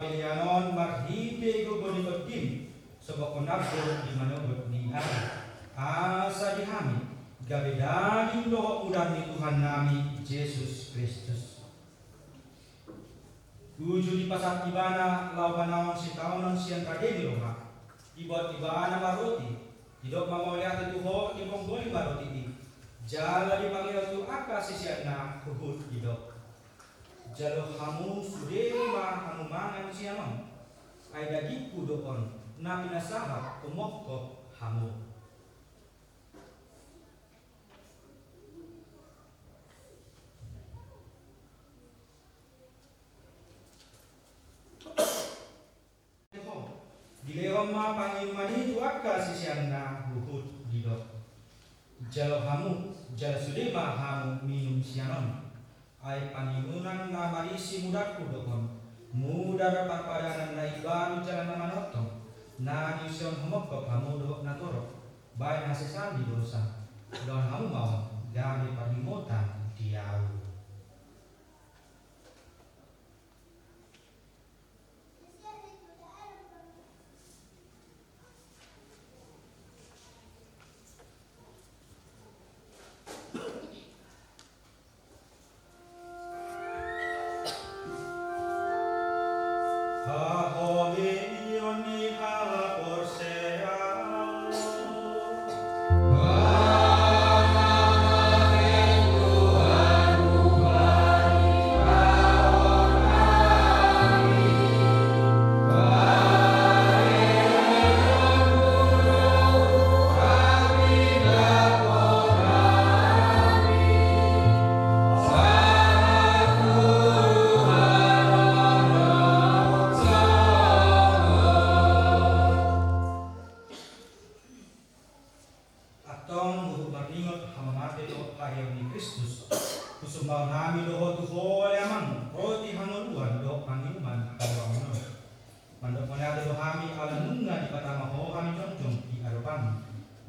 Yanon marhide ko bonikot din sebab konabur di manobot ni asa dihami gabe daging doa udah ni Tuhan nami Yesus Kristus. Tujuh di pasar ibana lawan nawan si tahunan siang kadeni roha ibot ibana maroti idok mamoliat itu ho ibong boleh maroti di jala di panggil tu aka sisiana kuhut idok jalo hamu sude ma hamu mangan siamang ay dagi pudokon na minasahap umokko hamu. Dilewang ma pangimani tu aka sisiana kuhut idok jalo hamu jalo sude ma hamu minum siamang ay pangimunan na marisi mudaku dokon muda dapat padanan na ibaru jalan na manotong na nyusion humokop hamu dohok na torok baik nasisan di dosa don hamu mau dari panimotan diau.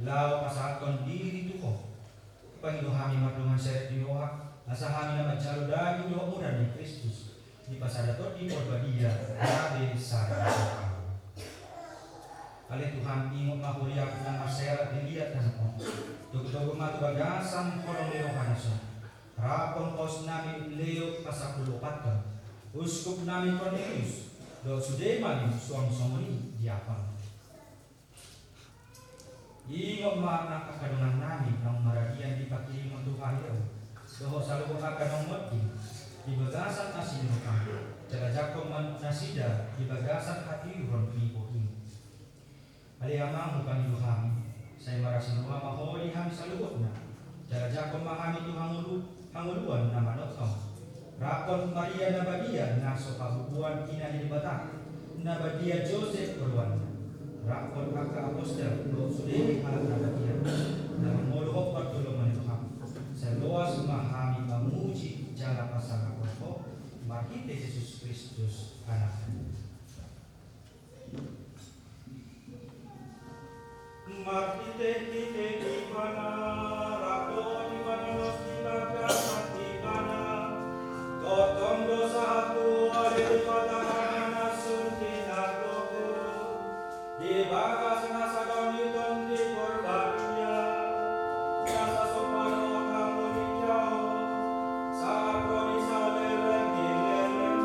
Lau pasakon diri tuko pangidohami madungan seret dioha asahami na magjalo daging doa muda ni Kristus di pasadato di porbadia dari sarang kali Tuhan ingot mahuriak na masera dilihat dan on dogo matu bagasam kolong leohanason rapon kos nami leo pasakulupaton uskup nami Cornelius do sudemani suang somoni diapang ingot makna kakadungan nami nang maradian dipaki Tuhan yau doho saluko kakadung mati di bagasan asin rukam cara jakom nasida di bagasan hati ron ibu ini ali amang bukan iluhami saya marasin ruang maholi ham salukotna cara jakom mahami tu hanguluan nama notong rakon Maria nabadia na sopabubuan ina di batak nabadia Joseph berwan rakon aka apostel do sudeni alat nabadia na mengolok pertolongan Tuhan seluas memahami memuji jalan pasangan Allah bagi Yesus Kristus anaknya. Markite kite di mana rako di mana nostiraga mati mana totong dosa aku ada pada mana sunti nakoku di bagas nasa doni di korbannya nasa sopano kamu di jauh sakro di saleleng di leleng.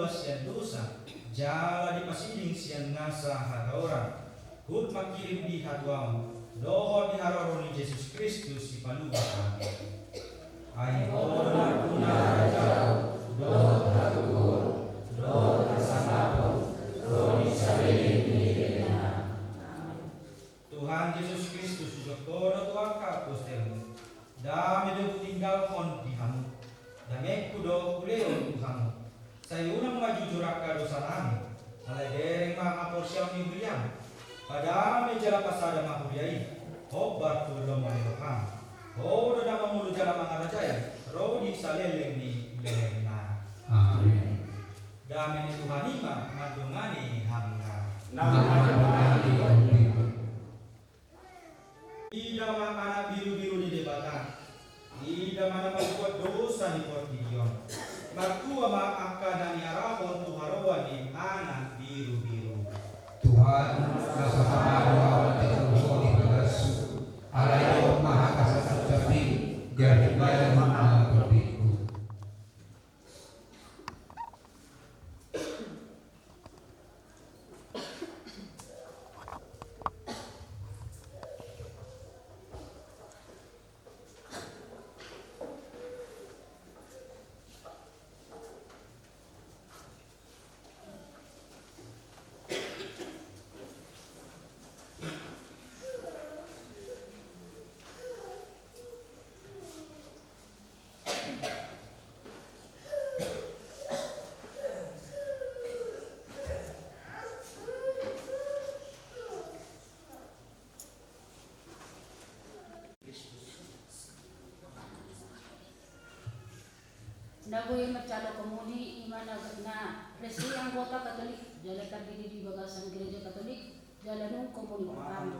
sian dosa, jala dipasiding sian nasa hadaoran. Hud makirim di hatuam, doho di haroroni Yesus Kristus di paluba kami. Ayo nakuna rajau, doho hatuor, doho tasanapo, doho disabeli dirinya. Tuhan Yesus Kristus jokono tuang kapostemu, dami do tinggal on di hamu, dami kudo kuleo Tuhan. Saya unang majujuraka dosa nami, alai dereng mahaporsiam ni beliam, pada meja pasada mahuriai, hobar tu lomo Tuhan. Oh, dah mamulu jalan mangarajaya, rodi saleleng ni lelena. Amin. Damai Tuhan ima madungani hamka. Ida mana biru-biru di debatan. Ida mana membuat dosa di portidion. Mertua maka dan yarabon tuharowan di anak biru-biru. Tuhan rasa harawa terus di bagasu. Alayo maha kasat tapi jadi bayar maha berbiku. Nagoy macalo komuni imana na resi anggota Katolik jalakan diri di bagasan gereja Katolik jalanung komuni kami.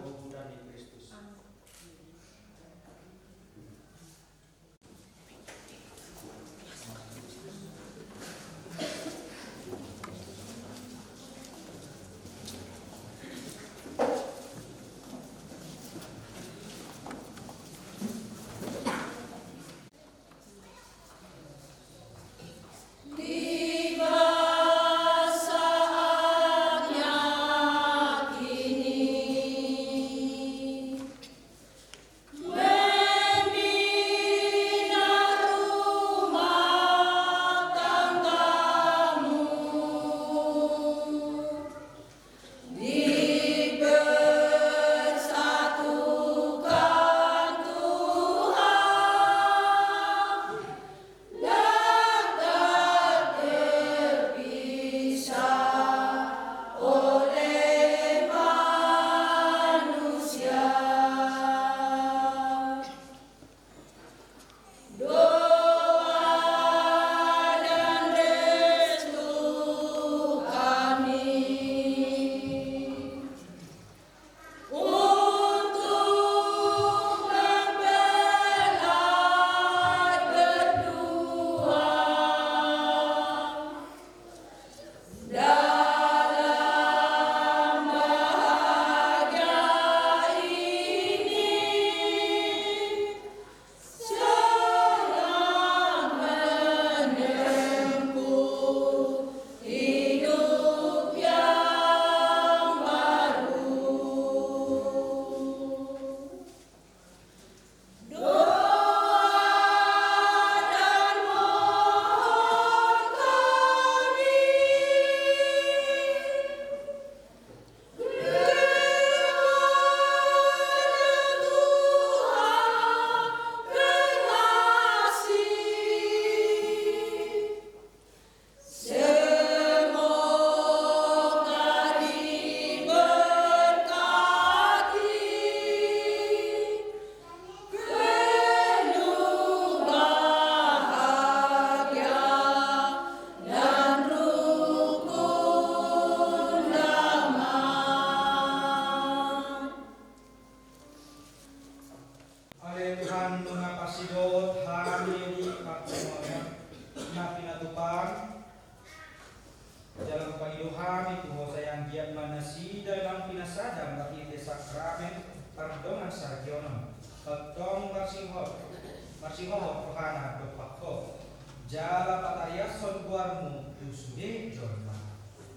Jala patariason guarmu usude jorma.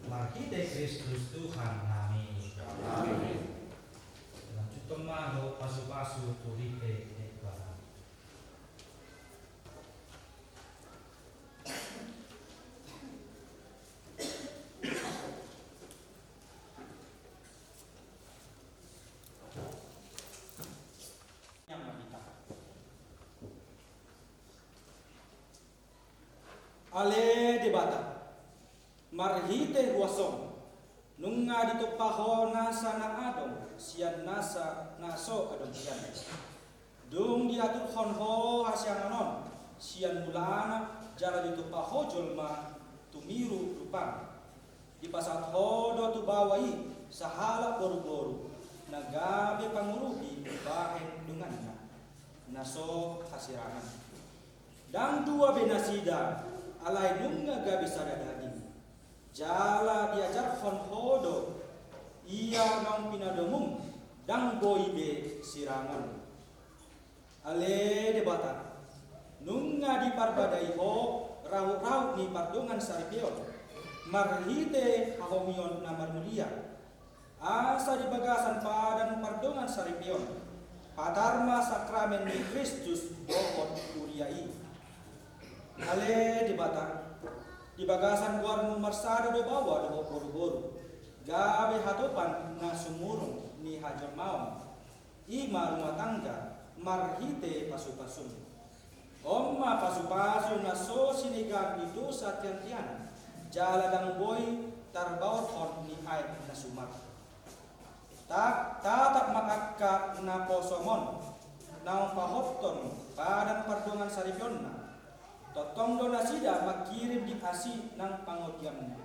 Marhite Kristus Tuhan nami. Amin. Dalam cutomado pasu-pasu turite ekbara. Yang kita. Ale debata. Marhite huasong. Nunga dito paho nasa na adong sian nasa naso adong sian. Dung diatur honho hasyang anon sian mulana jala dito paho jolma tumiru rupang. Di pasat ho do tu bawai sahala boru-boru nagabe pangurugi bahen dunganna naso hasirangan. Dang dua benasida alai nunga gabe sadadagi. Jala diajar honhodo ia nang pinadomum dang boibe sirangan. Ale debata nunga di parbadai ho rau-rau ni pardongan saripion marhite hahomion namar mulia asa di bagasan padan pardongan saripion patarma sakramen ni Kristus bokot uriai. Ale debata di bagasan guarmu marsada do bawa do boru-boru gabe hatopan na sumurung ni hajar maum ima rumah tangga marhite pasu-pasun omma pasu-pasu na so sinigang di dosa tian-tian jala dang boy tarbaut hon ni air na sumat tatap makakka na posomon naung pahopton padan pardongan saripionna totong do nasida makirim di asi nang pangotiamnya.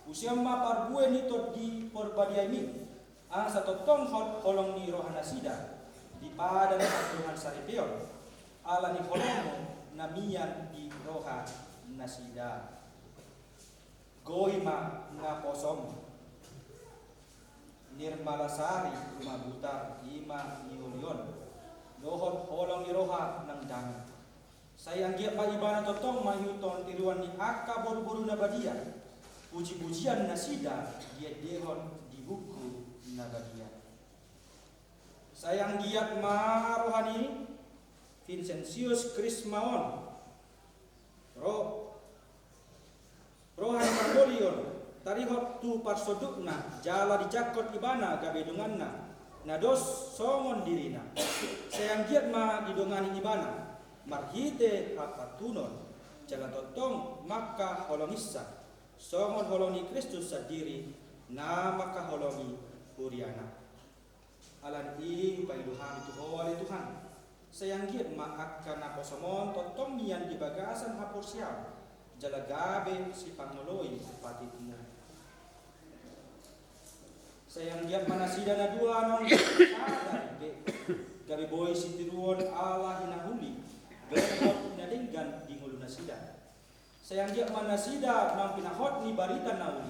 Usiama parbue nito di porbadiami. Ang sa totong holong ni rohan nasida di pada na pardongan saripion. Ala ni holong namian di roha nasida. Gohima nga posom. Nirmalasari mabutar ima ni Olion. Dohon holong ni roha nang dangan. Sayang giat maibana totong mayuton tiruan ni akka boru-boru na badia. Puji-pujian nasida giat dehon di buku na badia. Sayang giat marohani Vincentius Krismaon. Rohani Margolion tarihot tu parsodukna jala dijakot ibana gabedunganna. Nados songon dirina. Sayang giat ma didongani ibana. Marhite hapatunon jalan totong maka holongissa songon holongi Kristus sadiri na maka holongi Uriana alan ing pailuhan itu wali Tuhan sayang giat ma akan naposomon totong nian di bagasan hapur siam jala gabe si pangoloi patitmu sayang giat manasida na dua nong sadar gabe boy si tiruon Allah hinahuli berhot nadenggan di ngulu nasida. Sayang dia manasida nang pinahot ni barita nauli.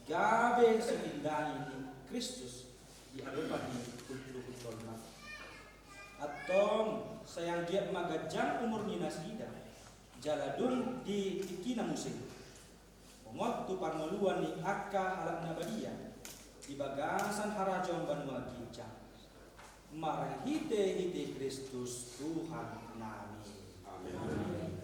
Gabe sepindani ni Kristus di hadapan ni kultur-kultur mat. Atong sayang dia magajang umur ni nasida. Jaladun di tikina musim. Pengot tu pangoluan ni akka halak nabadia. Di bagasan harajon banua kijang. Marhite Kristus Tuhan nami. Amin.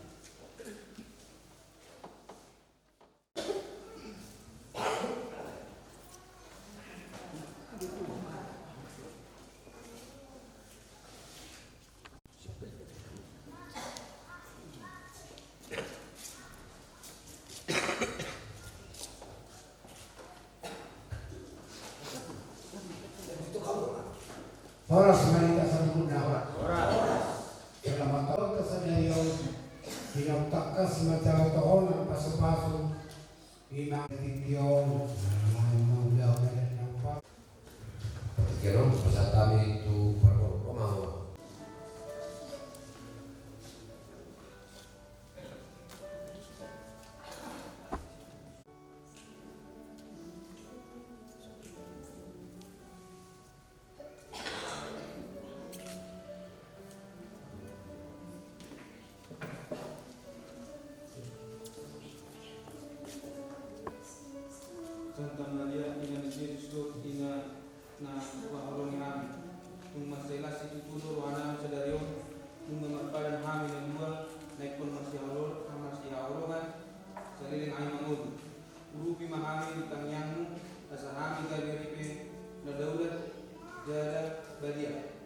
Oras malita sa muna. Selamat tahun kesenyayo. Pinagtakas matao tahon ang paso-paso. Inakityo. Mangulaw na rin ng pa. Kira pasal kami itu perlu mau. Santa Maria, ina ni Kristus, ina na wahulong kami. Kung masailas itutulo rohana sa dariyon, kung magpadan kami ng dua, na ikon masihaulohan, sa liling ay mangod. Urupi mahami di tangyangmu, asa kami gabiripe, na daulat, jada, badia.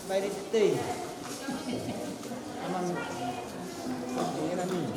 By the day. Emang pikiran nih.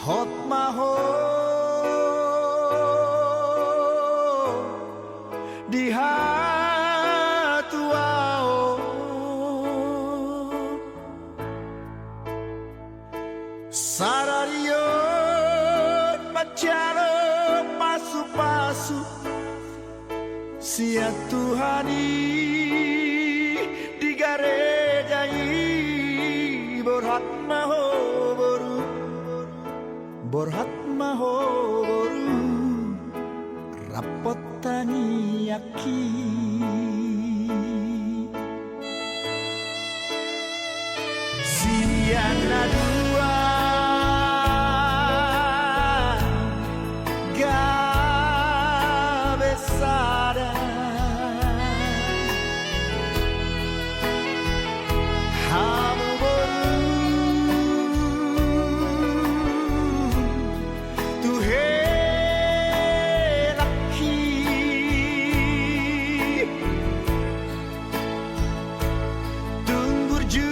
hot maho di hatuao sararion macalo pasu-pasu sia Tuhani di garejai borhat maho boru borhat maho boru rapotani yaki siana dua gabesada hamu boru tuhe laki tunggur ju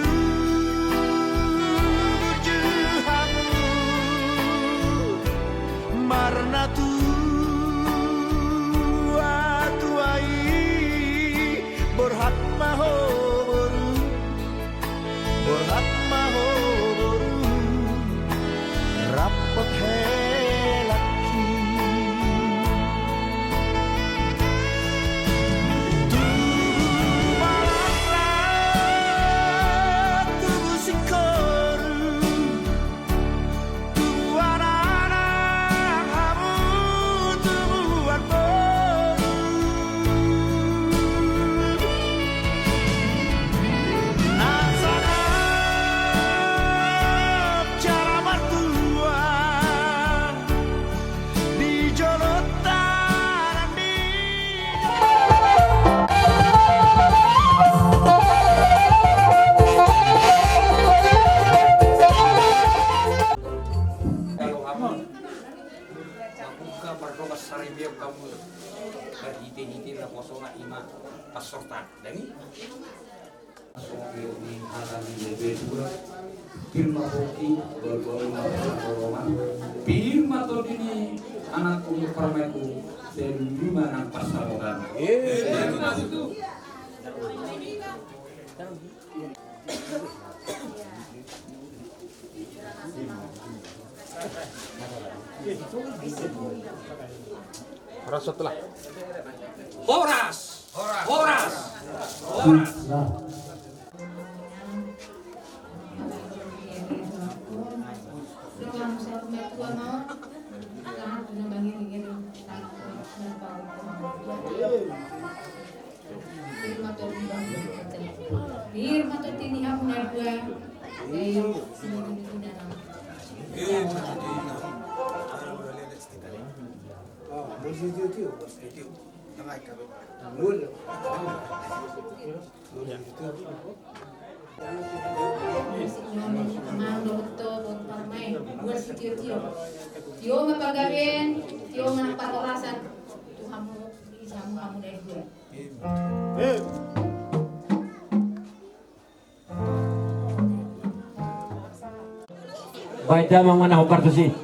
hamu marna tuai borhat maho boru borhat maho boru rapot helaki tubuh malatlah tubuh sikoru tubuh anak-anak kamu tubuh arboru nasanap cara mertua di jolotan di Kalau kamu mabuka berdoa saribia kamu berhiti-hiti na kosonga ima pasorta dani asokio ni alami lebedura firma hoki bergolong koroma firma to dini anakku permeku dan lima nang pasarogan itu Horas. Horas. Horas. Tio mapagawin, tio manapatorasan, Tuhan mo, isa mo kamu dari gue. Baik, damang mana hukar tu sih?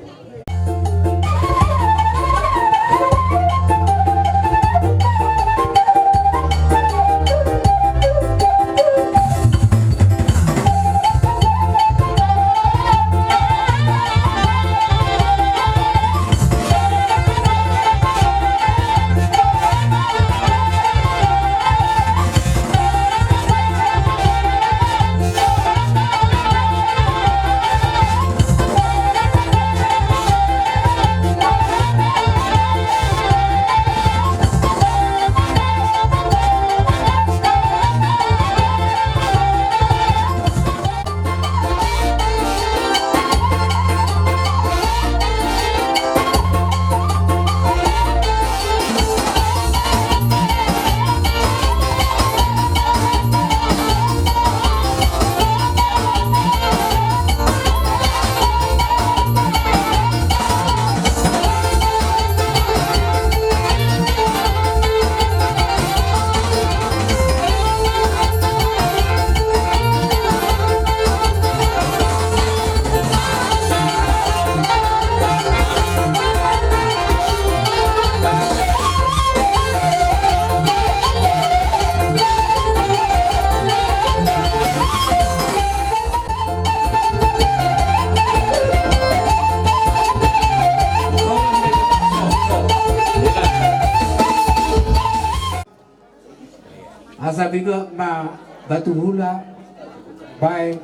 Asa bigo ma batu hula bai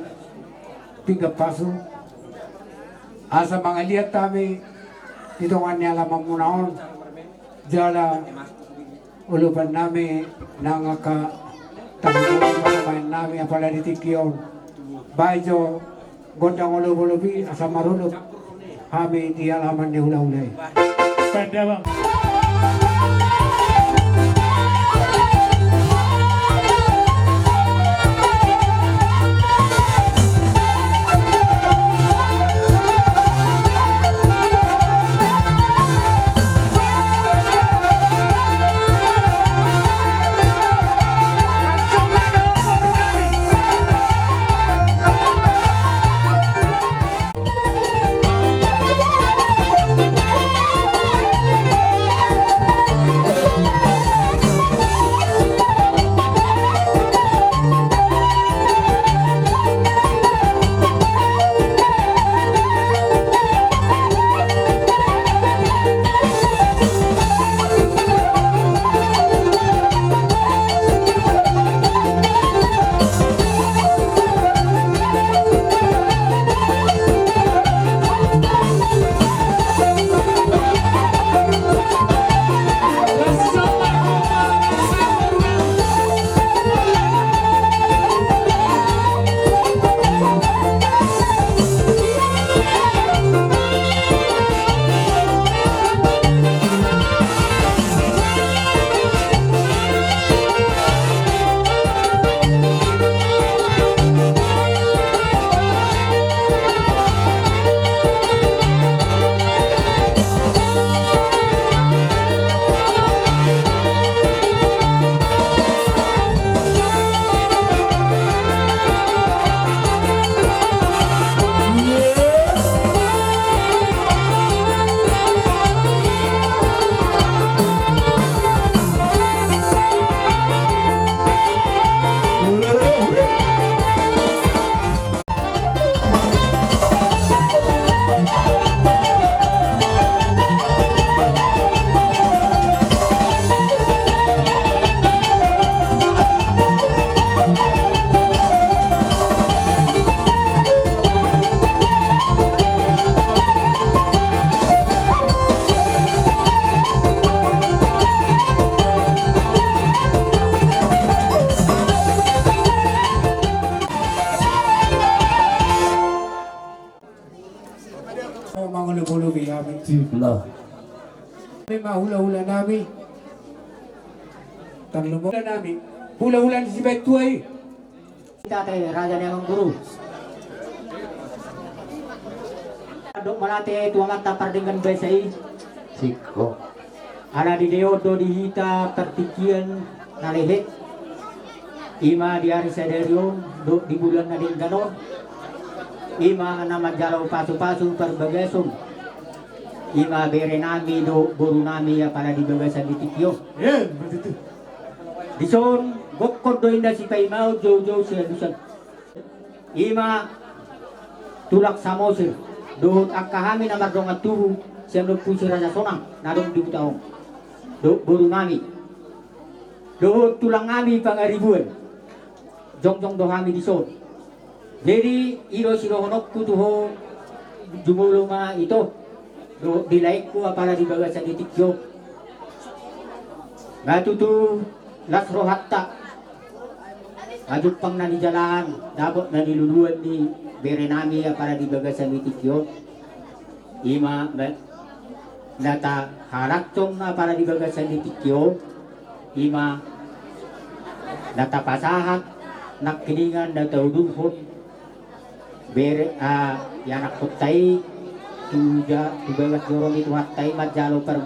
tiga pasu asa mangaliat kami hitungan nyala mamunaon jala ulupan nami nangaka tanggungan nami apala di tikion bai jo gondang ulu-ulubi asa marulup kami di halaman di hula-hulai. Pada bang. Nah, May mahula-hula namin. Tanglumong namin. Hula-hula si Betuay. Tatay Raja Nemang Guru. Dok malate tuangat tapar dengan besai. siko. Ana di deodo dihita tertikian nalehet. Ima di hari sederio dok di bulan nading ganon. Ima nama jalau pasu-pasu perbagasum. Ima bere nami do guru nami ya para di bagasan di tikyo. Betul. Dison gokod do inda si paimau jauh-jauh siya dusan. Ima tulak samosir. Dohot akahami na mardong at tubo siya nagpo si Raja Sonang narong di butaong. Do guru nami. Dohot tulang nami pangaribuan. Jong-jong dohami dison. Jadi iro sirohonok kutuho jumulong ito. Do dilaik ko para di bagasan di tikyo. Ngatutu lasro hatta. Ajuk pang nanijalaan, dapat naniluluan ni berenami para di bagasan di tikyo. Ima nata harakcong na para di bagasan di tikyo. Ima nata pasahat nakkiningan na taudunhon. Bere yanak putay tuja tubagat jorong itu hatay majalo per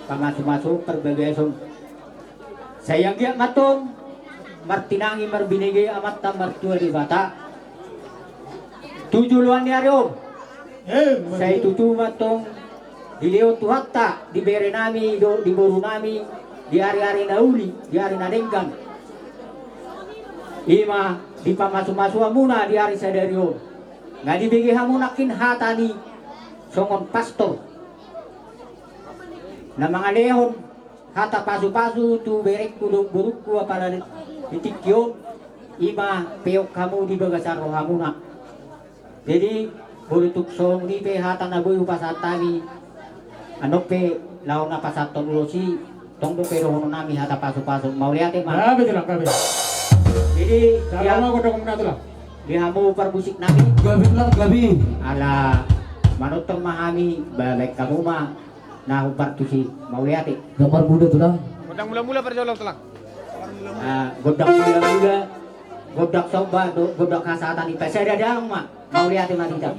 pamasu-masu perbagason sayang dia matong martinangi marbinigi amat ta martua di bata tujuluan ni ario saya tutu matong di leo tuhatta di bere nami do di boru nami di hari-hari nauli di hari nadenggan ima di pamasu-masu amuna di hari sadario nggak dibigi hamunakin hatani songon pastor na mga lehon hata pasu-pasu tu berek kudu buruk ku para ditikyo ima peok kamu di bagasan rohamuna jadi bulutuk song di pe hata na boy upasatami ano pe lao na pasaton ulosi tong do pero hono nami hata pasu-pasu mau lihat mah Betul lang kami. jadi Kalau ko dong na to lang. dihamu perbusik nami Gabi lang, gabi. ala manutong mahami balik kamu mah nah upar tu si Mauliati Gambar muda tuh lang. Godang mula-mula perjolong telang. godak mula-mula godak soba godak kasatan ipa saya ada mah Mauliati mah tidak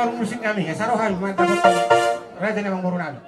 warung musik kami, ya sarohan mantap raja namang baru nami.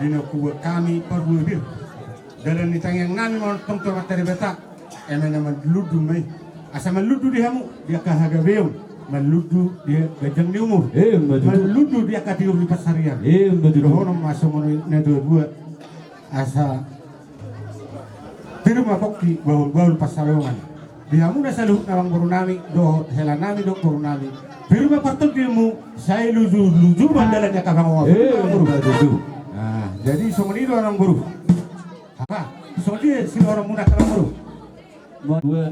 dino kuwa kami parbu bir dalam nitang yang nami mau tong materi beta emang nama ludu mai asa maludu dia hamu dia kahaga beum maludu dia gajang di umur maludu dia katiur di pasarian hono masuk mono nedo dua asa firma bokki baul pasariongan dia hamu na salu nawang borunami do helanami do borunami firma patut dimu saya luju mandalannya kakak mau nah jadi somoni do orang guru So dia si orang muda kalau baru. Dua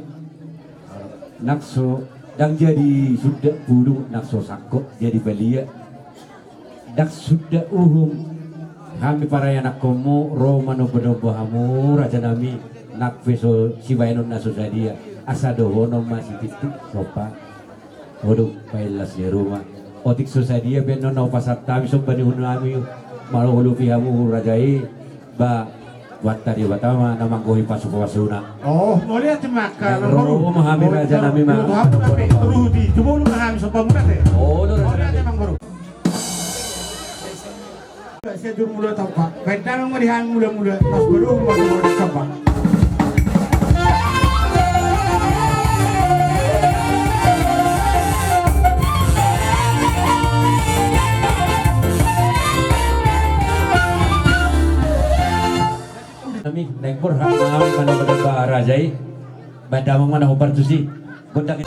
nakso dan jadi sudah bulu nakso sakok jadi belia dak sudah kami para anak komo romano bedobo hamu raja nami nak peso siwaino naso sadia asado hono masih titik sopa hodok pailas di rumah otik so sadia beno no pasar tami so bani hunami malu hulu pihamu rajai ba Watari Watama namang kohi pasuk-pasuna. Oh, mau lihat maka baru memahami raja nami mah. Rudi, coba lu memahami sopan muda teh. Oh, lu mau lihat emang baru. Saya jur muda tahu pak. Baik namang merihan muda-muda, pas baru mau coba. Kami naik berhak mengalami pada barajai pada mana hobar tu sih kontak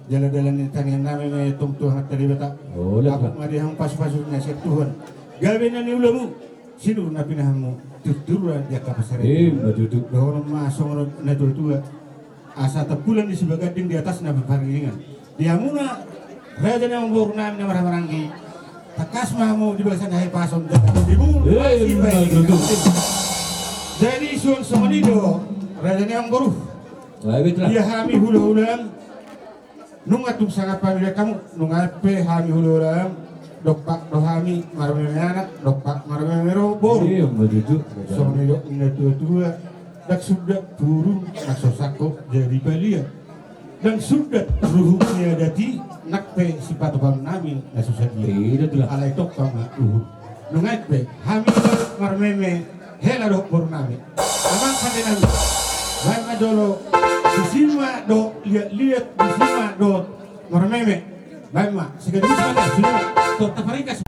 Jalan-jalan tangan nami may tungtuhan tadi bata. Oh, Aku ngadihang pas-pasuknya si Tuhan. Gawinan ni ulamu. Sino na pinahamu tuturan dia kapasare. Majudu. Doon masong na tutua. Asa tapulan di sebagading di atas na paringan. Dia muna raja na umbur namin na maramaranggi. Takas mahamu di balasan hai pason di mu. Majudu. Jadi sun somanido raja na umbur. Dia hami hula-hulam. Nung atung sangat pamilya kamu nung ape hami huluram dokpak dohami marame anak dokpak marame robor so nido ina tua dak sudah turun nasosako jadi balia dan sudah ruhumnya dati nakpe sifat bang nami nasosadia alai tok kama nung ape hami marame hela robor nami amang pande nami vai madolo Sisima do lihat di sima do marmeme baik mak segera bisa sudah to tafarikas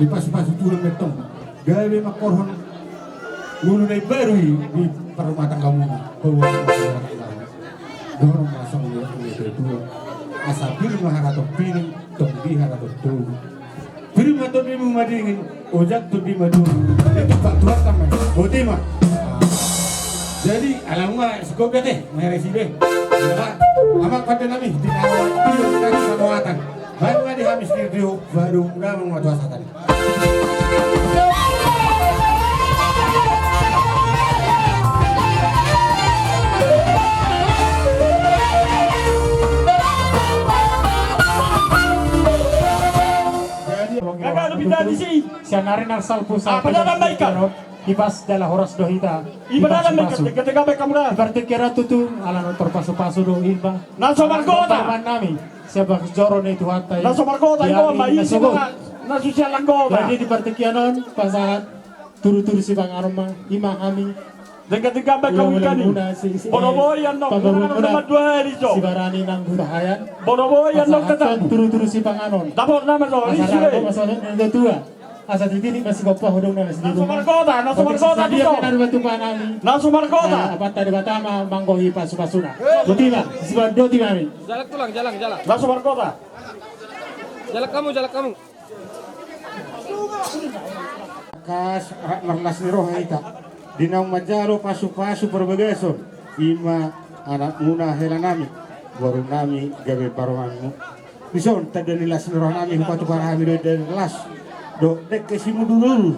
Ipas-pas turun metong. Gawe makorhon ngunu na baru di perumah tangga muna. Bawa dorong masang itu dua. Asa pilih maharato piring, tong biharato tuh. Pilih mato di mumadingin, ojak tuh di madu. Itu Pak Tuan sama, botima. Jadi alamnya sekop deh, meresi deh. Amak pada nami di awal pilih dari samawatan. Baru ada habis video, baru nggak mau tuasa tadi. Gagal lebih tadi sih. Sianari narsal pusat. Apa dalam baikkan? Ibas dalam horas dohita. Ibadah dalam baikkan. Ketika baik kamu dah. Ibarat kira tutu alan terpasu-pasu do iba. Naso margota. Taman nami. Siapa joro ne tu hatai. Naso margota iko mai siapa. Naso siya langgota. Jadi di partikianon pasahat turu-turu si bang aroma ima kami. Dan ketika baik kamu kani. Bonoboy yang nok. Nama dua hari jo. Si barani nang budahayan. Bonoboy yang nok tetap. Turu-turu si bang anon. Dapur nama jo. Masalah masalah tua. Asa titini masih gopa hodong na masih di Naso rumah. margota. Naso margota Dia jo. benar batu panami. Naso margota. Apa tadi batama manggohi pasu-pasuna. Dotima, sebab dotima mi. Jalak tulang, jalang. Naso margota. Jalak kamu. Kas marlas ni roh ita. Dinang majaro pasu-pasu perbagason. Ima anak muna helanami. Baru nami gawe paruanmu. Bison tada nilas ni roh nami hupatu parahami do dari las. Do dek ke simu dulu.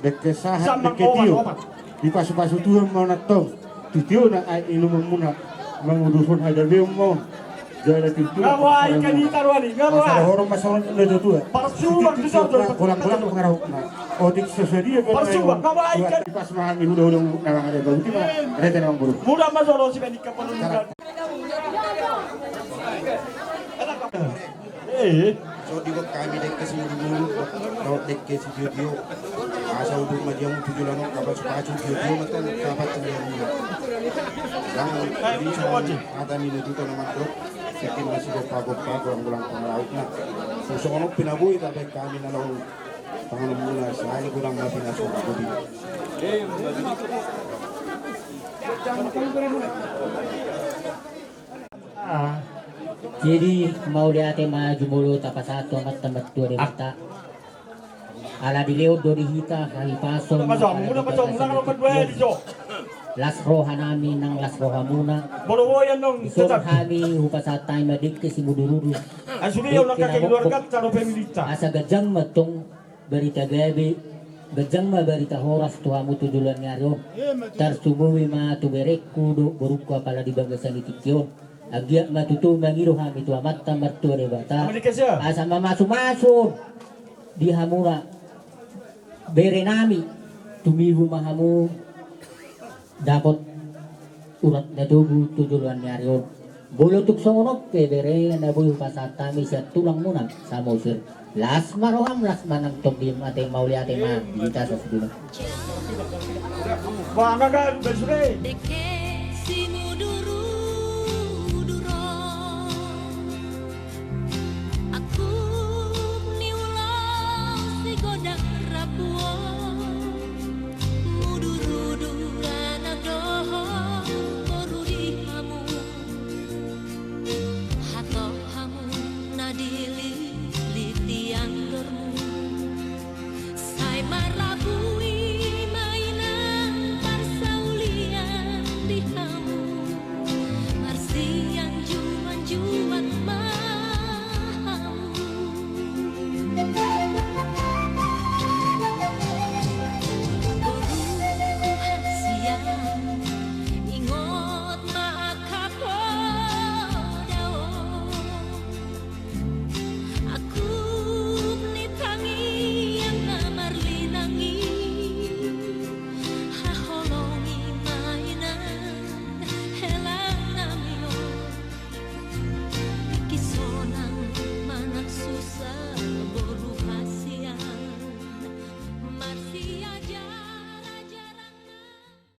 Dek ke sahat dek ke tio. Di pasu-pasu tuhan mau natong. Titio na ay inumang muna. Mangudupon ada beong mo. Jala titio. Ngawai kanita ruani. Masalah Ngawai. horong masalah itu tua. Parsumak di sana. Kulang-kulang pengaruh. Otik sesedia Parsumak. Ngawai kan. pas mahami udah nawang ada bau tiba ada tenang buru. Mudah masuk si Benika penunjukan. So di ko kami dek kasi dulu dapat dek kasi video asa udah madiam tujuh lano kabar sepatu video matan kabar sembilan yang bisa ada minit itu nama grup sekian masih gopa ulang pengalautnya sesono pinabui tapi kami nalau tangan mula saya kurang lebih nasu budi. Jadi mau lihat maju mulu tapas satu amat tempat dua di mata. Ala di leo do di hita kali paso. Las roha nami nang las roha muna. Bolowoyan nong Isor kami hupasatay madik ke si mudurudu. Asuli yung nakakagiluarkat sa pemilita. Asa gajang matong berita gabi. Gajang ma berita horas tuhamu tujulan ngaro. Tarsumuwi ma tuberekku do beruku apala di banggasan itikyon. Agiat matutu mangiru hami tu amat tamat tu bata. Asa mamasu di hamura berenami tumihu mahamu dapat urat na tubuh tujuan nyarion. Bolo tuk songonok ke bere na buyu pasatami siya tulang muna sa mosir. Las maroham las manang tobim ate mauli ate ma dita sa sedula. Bangagan besre. Masih